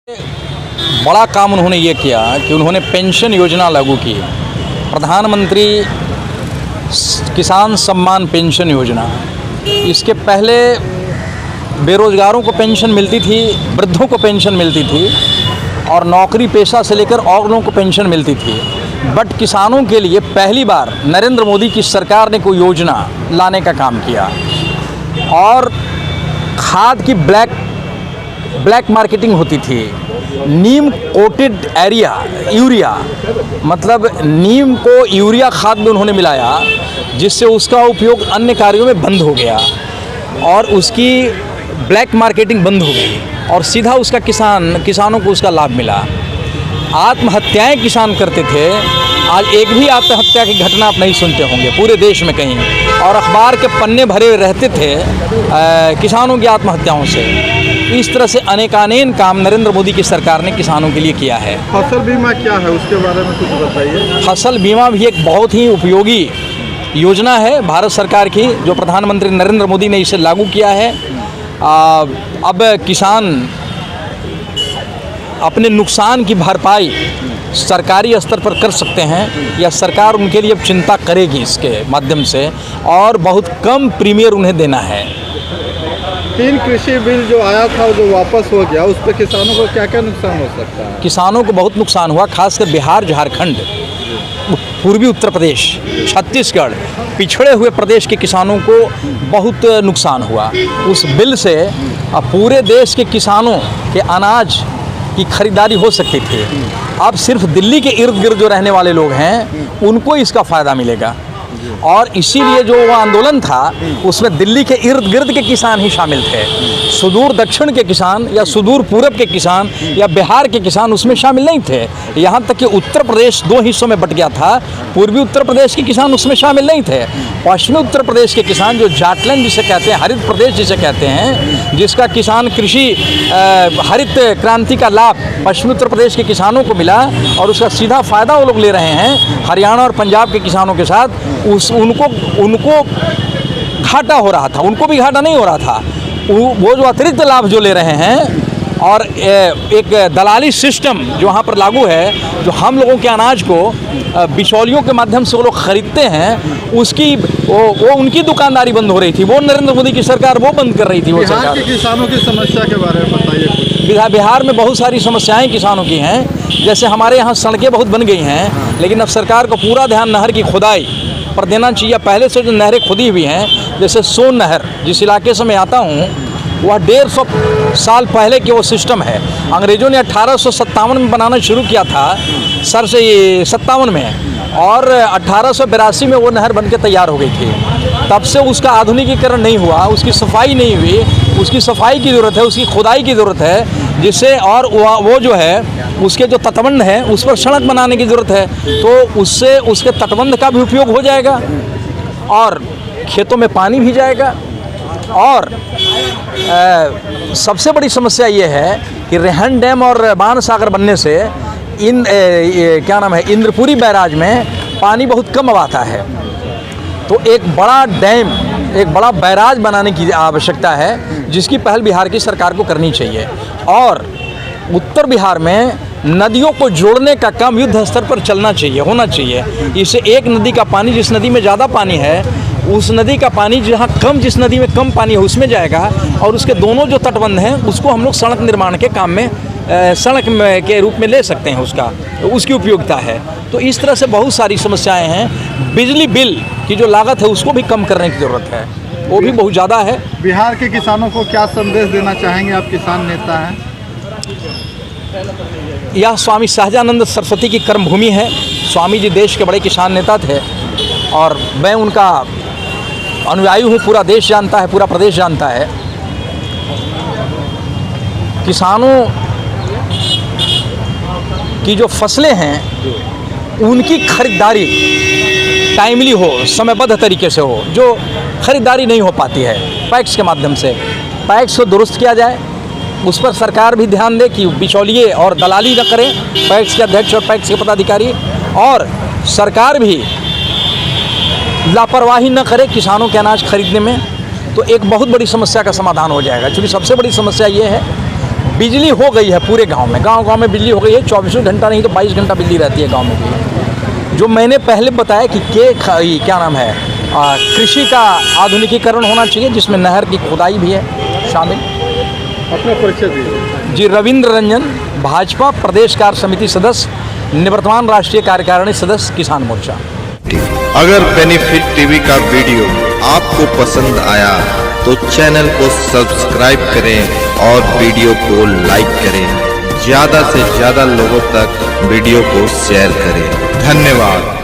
बड़ा काम उन्होंने ये किया कि उन्होंने पेंशन योजना लागू की। प्रधानमंत्री किसान सम्मान पेंशन योजना। इसके पहले बेरोज़गारों को पेंशन मिलती थी, वृद्धों को पेंशन मिलती थी और नौकरी पेशा से लेकर और लोगों को पेंशन मिलती थी। बट किसानों के लिए पहली बार नरेंद्र मोदी की सरकार ने कोई योजना लाने का काम किया और खाद की ब्लैक मार्केटिंग होती थी। नीम कोटेड यूरिया, मतलब नीम को यूरिया खाद में उन्होंने मिलाया, जिससे उसका उपयोग अन्य कार्यों में बंद हो गया और उसकी ब्लैक मार्केटिंग बंद हो गई और सीधा उसका किसानों को उसका लाभ मिला। आत्महत्याएं किसान करते थे, आज एक भी आत्महत्या की घटना आप नहीं सुनते होंगे पूरे देश में कहीं, और अखबार के पन्ने भरे रहते थे किसानों की आत्महत्याओं से। इस तरह से अनेकानेक काम नरेंद्र मोदी की सरकार ने किसानों के लिए किया है। फसल बीमा क्या है, उसके बारे में कुछ बताइए। फसल बीमा भी एक बहुत ही उपयोगी योजना है भारत सरकार की, जो प्रधानमंत्री नरेंद्र मोदी ने इसे लागू किया है। अब किसान अपने नुकसान की भरपाई सरकारी स्तर पर कर सकते हैं या सरकार उनके लिए अब चिंता करेगी इसके माध्यम से, और बहुत कम प्रीमियर उन्हें देना है। 3 कृषि बिल जो आया था जो वापस हो गया, उस पर किसानों को क्या क्या नुकसान हो सकता है? किसानों को बहुत नुकसान हुआ, खासकर बिहार, झारखंड, पूर्वी उत्तर प्रदेश, छत्तीसगढ़, पिछड़े हुए प्रदेश के किसानों को बहुत नुकसान हुआ। उस बिल से पूरे देश के किसानों के अनाज की खरीदारी हो सकती थी। अब सिर्फ दिल्ली के इर्द गिर्द जो रहने वाले लोग हैं उनको इसका फ़ायदा मिलेगा, और इसीलिए जो वो आंदोलन था उसमें दिल्ली के इर्द गिर्द के किसान ही शामिल थे। सुदूर दक्षिण के किसान या सुदूर पूरब के किसान या बिहार के किसान उसमें शामिल नहीं थे। यहाँ तक कि उत्तर प्रदेश 2 हिस्सों में बट गया था, पूर्वी उत्तर प्रदेश के किसान उसमें शामिल नहीं थे। पश्चिमी उत्तर प्रदेश के किसान, जो जाटलैंड जिसे कहते हैं, हरित प्रदेश जिसे कहते हैं, जिसका किसान कृषि हरित क्रांति का लाभ पश्चिमी उत्तर प्रदेश के किसानों को मिला और उसका सीधा फ़ायदा वो लोग ले रहे हैं हरियाणा और पंजाब के किसानों के साथ, उनको घाटा हो रहा था। उनको भी घाटा नहीं हो रहा था, वो जो अतिरिक्त लाभ जो ले रहे हैं, और एक दलाली सिस्टम जो वहाँ पर लागू है, जो हम लोगों के अनाज को बिचौलियों के माध्यम से वो लोग ख़रीदते हैं, उसकी वो उनकी दुकानदारी बंद हो रही थी। वो नरेंद्र मोदी की सरकार वो बंद कर रही थी। वो बिहार सरकार के किसानों की समस्या के बारे में बताइए कुछ। बिहार में बहुत सारी समस्याएं किसानों की हैं। जैसे हमारे यहाँ सड़कें बहुत बन गई हैं, लेकिन अब सरकार को पूरा ध्यान नहर की खुदाई पर देना चाहिए। पहले से जो नहरें खुदी हुई हैं, जैसे सोन नहर, जिस इलाके से मैं आता हूँ, वह 150 साल पहले की वो सिस्टम है। अंग्रेज़ों ने 1857 में बनाना शुरू किया था, 57 में, और 1882 में वो नहर बनके तैयार हो गई थी। तब से उसका आधुनिकीकरण नहीं हुआ, उसकी सफाई नहीं हुई। उसकी सफाई की ज़रूरत है, उसकी खुदाई की ज़रूरत है, जिससे और वो जो है उसके जो तटबंध हैं उस पर सड़क बनाने की ज़रूरत है, तो उससे उसके तटबंध का भी उपयोग हो जाएगा और खेतों में पानी भी जाएगा। और सबसे बड़ी समस्या ये है कि रेहन डैम और बाणसागर बनने से इंद्रपुरी बैराज में पानी बहुत कम अब आता है, तो एक बड़ा डैम, एक बड़ा बैराज बनाने की आवश्यकता है, जिसकी पहल बिहार की सरकार को करनी चाहिए। और उत्तर बिहार में नदियों को जोड़ने का काम युद्ध स्तर पर चलना चाहिए, होना चाहिए। इससे एक नदी का पानी, जिस नदी में ज़्यादा पानी है, उस नदी का पानी जहाँ कम, जिस नदी में कम पानी है उसमें जाएगा, और उसके दोनों जो तटबंध हैं उसको हम लोग सड़क निर्माण के काम में सड़क के रूप में ले सकते हैं, उसकी उपयोगिता है। तो इस तरह से बहुत सारी समस्याएं हैं। बिजली बिल की जो लागत है उसको भी कम करने की ज़रूरत है, वो भी बहुत ज़्यादा है। बिहार के किसानों को क्या संदेश देना चाहेंगे, आप किसान नेता हैं? यह स्वामी सहजानंद सरस्वती की कर्मभूमि है। स्वामी जी देश के बड़े किसान नेता थे और मैं उनका अनुयायी हूँ। पूरा देश जानता है, पूरा प्रदेश जानता है। किसानों की जो फसलें हैं उनकी खरीदारी टाइमली हो, समयबद्ध तरीके से हो। जो खरीदारी नहीं हो पाती है पैक्स के माध्यम से, पैक्स को दुरुस्त किया जाए। उस पर सरकार भी ध्यान दे कि बिचौलिए और दलाली न करें पैक्स के अध्यक्ष और पैक्स के पदाधिकारी, और सरकार भी लापरवाही न करे किसानों के अनाज खरीदने में, तो एक बहुत बड़ी समस्या का समाधान हो जाएगा। क्योंकि सबसे बड़ी समस्या ये है बिजली हो गई है पूरे गांव में, गांव गांव में बिजली हो गई है। 24 घंटा नहीं तो 22 घंटा बिजली रहती है गांव में भी। जो मैंने पहले बताया कि क्या नाम है, कृषि का आधुनिकीकरण होना चाहिए, जिसमें नहर की खुदाई भी है शामिल। अपना परिचय दीजिए। जी, रविंद्र रंजन, भाजपा प्रदेश कार्य समिति सदस्य, निवर्तमान राष्ट्रीय कार्यकारिणी सदस्य, किसान मोर्चा। अगर बेनिफिट टीवी का वीडियो आपको पसंद आया तो चैनल को सब्सक्राइब करें और वीडियो को लाइक करें। ज़्यादा से ज़्यादा लोगों तक वीडियो को शेयर करें। धन्यवाद।